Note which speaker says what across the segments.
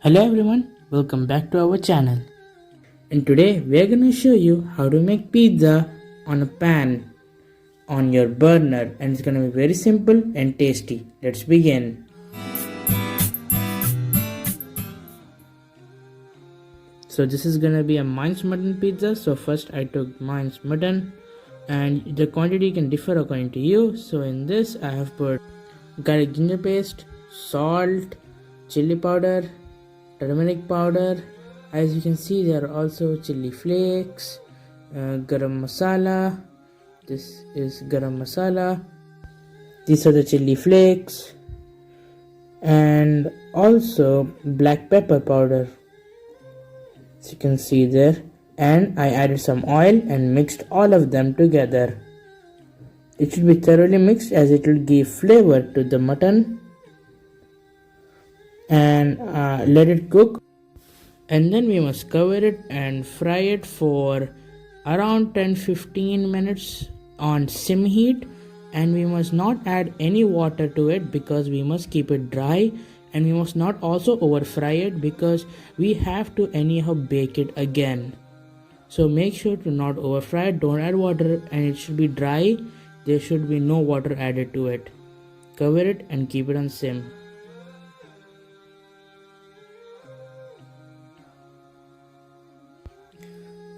Speaker 1: Hello everyone, welcome back to our channel. And today we are going to show you how to make pizza on a pan on your burner, and it's going to be very simple and tasty. Let's begin. So this is going to be a minced mutton pizza. So first I took minced mutton, and the quantity can differ according to you. So in this I have put garlic ginger paste, salt, chili powder, turmeric powder. As you can see, there are also chili flakes, garam masala. This is garam masala. These are the chili flakes, and also black pepper powder, as you can see there. And I added some oil and mixed all of them together. It should be thoroughly mixed as it will give flavor to the mutton, and let it cook. And then we must cover it and fry it for around 10-15 minutes on sim heat, and we must not add any water to it because we must keep it dry, and we must not also over fry it because we have to anyhow bake it again. So make sure to not over fry it, don't add water, and it should be dry. There should be no water added to it. Cover it and keep it on sim.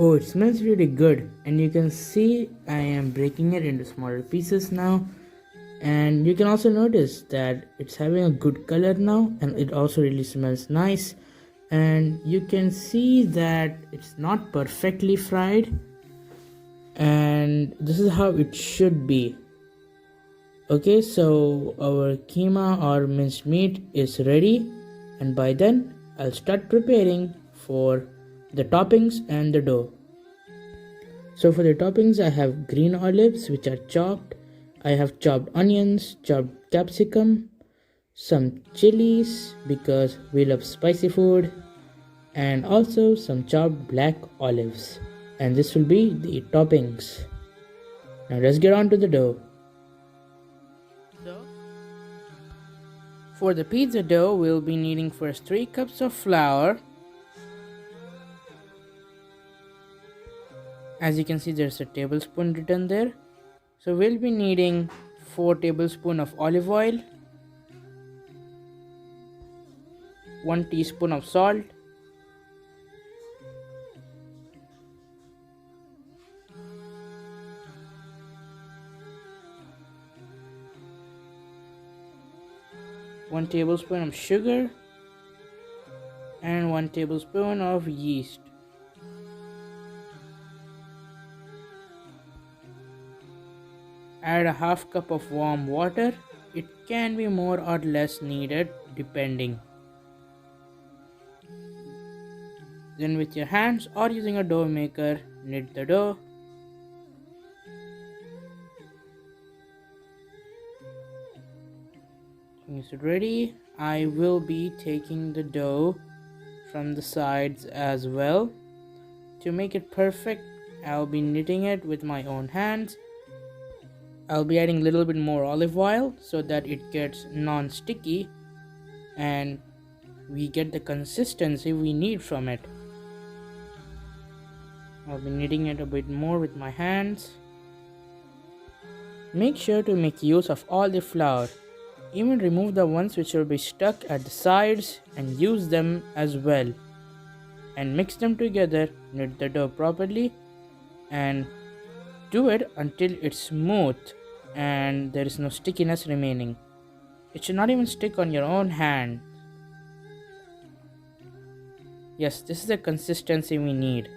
Speaker 1: Oh, it smells really good, and you can see I am breaking it into smaller pieces now, and you can also notice that it's having a good color now, and it also really smells nice. And you can see that it's not perfectly fried, and this is how it should be. Okay, so our keema or minced meat is ready, and by then I'll start preparing for the toppings and the dough. So for the toppings I have green olives which are chopped, I have chopped onions, chopped capsicum, some chilies because we love spicy food, and also some chopped black olives. And this will be the toppings. Now let's get on to the dough. For the pizza dough, we'll be needing first 3 cups of flour. As you can see, there's a tablespoon written there. So we'll be needing 4 tablespoons of olive oil, 1 teaspoon of salt, one tablespoon of sugar, and 1 tablespoon of yeast. Add a half cup of warm water. It can be more or less needed depending. Then with your hands or using a dough maker, knead the dough. Is it ready? I will be taking the dough from the sides as well. To make it perfect, I'll be kneading it with my own hands. I'll be adding a little bit more olive oil so that it gets non-sticky and we get the consistency we need from it. I'll be kneading it a bit more with my hands. Make sure to make use of all the flour. Even remove the ones which will be stuck at the sides and use them as well. And mix them together, knead the dough properly, and do it until it's smooth and there is no stickiness remaining. It should not even stick on your own hand. Yes, this is the consistency we need.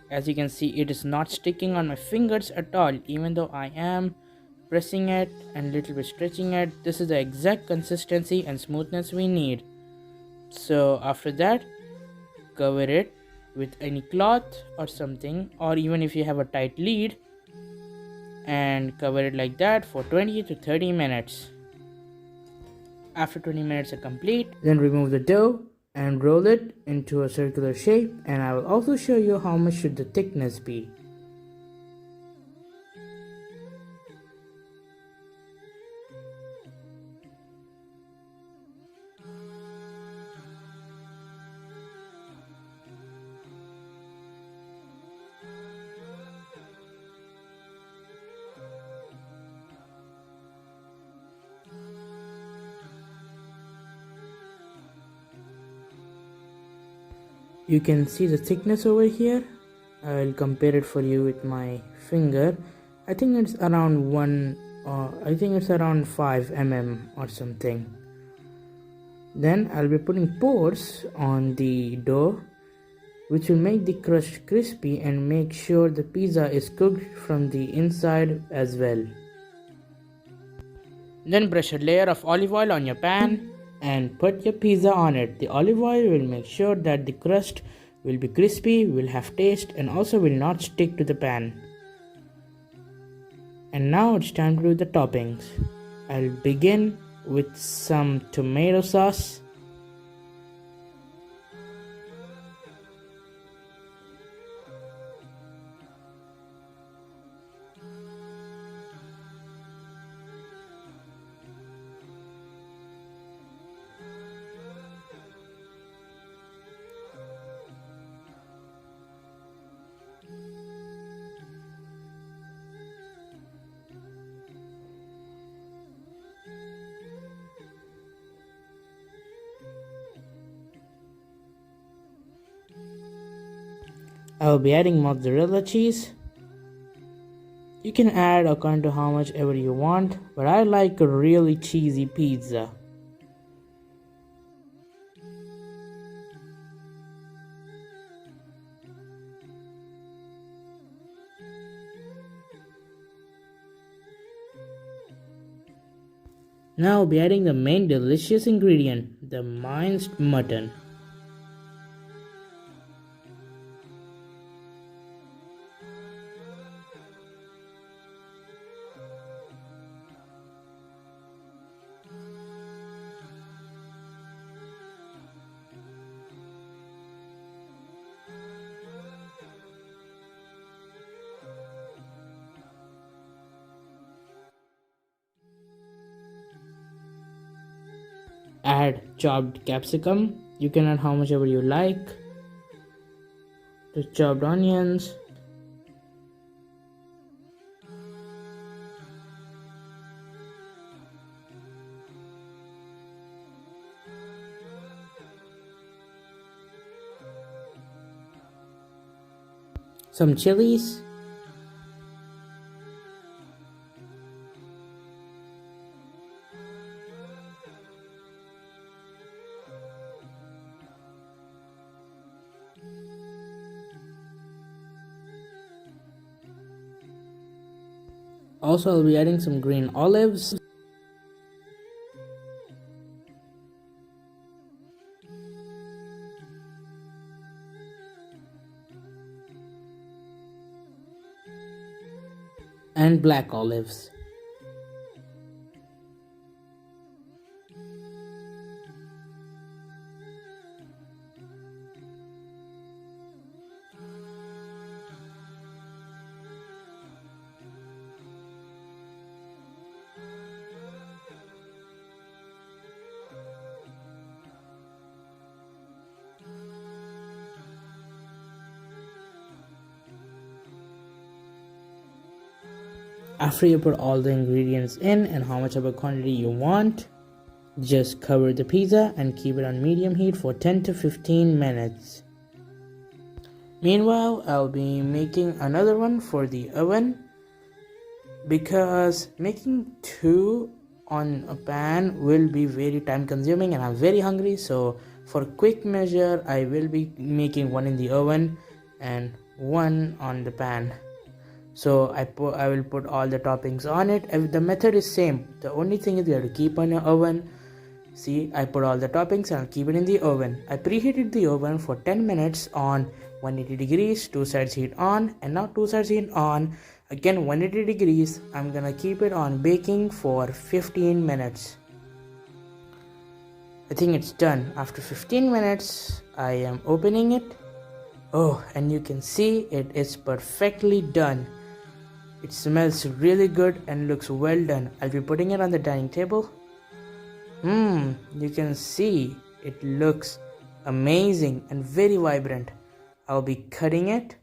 Speaker 1: As you can see, it is not sticking on my fingers at all, even though I am pressing it and little bit stretching it. This is the exact consistency and smoothness we need. So after that, cover it with any cloth or something, or even if you have a tight lid, and cover it like that for 20 to 30 minutes. After 20 minutes are complete, then remove the dough and roll it into a circular shape, and I will also show you how much should the thickness be. You can see the thickness over here. I'll compare it for you with my finger. I think it's around 5 or something. Then I'll be putting pores on the dough, which will make the crust crispy and make sure the pizza is cooked from the inside as well. Then brush a layer of olive oil on your pan and put your pizza on it. The olive oil will make sure that the crust will be crispy, will have taste, and also will not stick to the pan. And now it's time to do the toppings. I'll begin with some tomato sauce. I'll be adding mozzarella cheese. You can add according to how much ever you want, but I like a really cheesy pizza. Now I'll be adding the main delicious ingredient, the minced mutton. Add chopped capsicum. You can add how much ever you like. The chopped onions. Some chilies. Also, I'll be adding some green olives. And black olives. After you put all the ingredients in and how much of a quantity you want, just cover the pizza and keep it on medium heat for 10 to 15 minutes. Meanwhile, I'll be making another one for the oven, because making two on a pan will be very time consuming and I'm very hungry, so for quick measure I will be making one in the oven and one on the pan. So I will put all the toppings on it. The method is same. The only thing is you have to keep on your oven. See, I put all the toppings and I'll keep it in the oven. I preheated the oven for 10 minutes on 180 degrees, two sides heat on, and now two sides heat on, again 180 degrees. I'm gonna keep it on baking for 15 minutes. I think it's done. After 15 minutes, I am opening it. Oh, and you can see it is perfectly done. It smells really good and looks well done. I'll be putting it on the dining table. You can see it looks amazing and very vibrant. I'll be cutting it.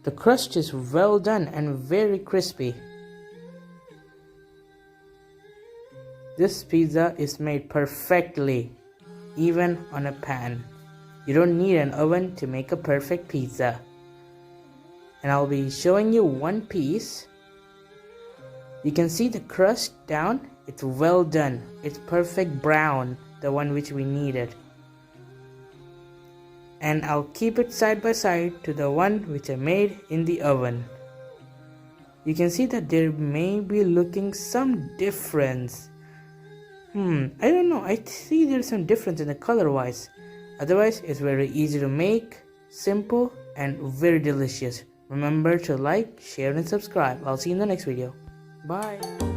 Speaker 1: The crust is well done and very crispy. This pizza is made perfectly, even on a pan. You don't need an oven to make a perfect pizza. And I'll be showing you one piece. You can see the crust down. It's well done. It's perfect brown, the one which we needed. And I'll keep it side by side to the one which I made in the oven. You can see that there may be looking some difference. I don't know. I see there's some difference in the color wise. Otherwise, it's very easy to make, simple, and very delicious. Remember to like, share, and subscribe. I'll see you in the next video. Bye.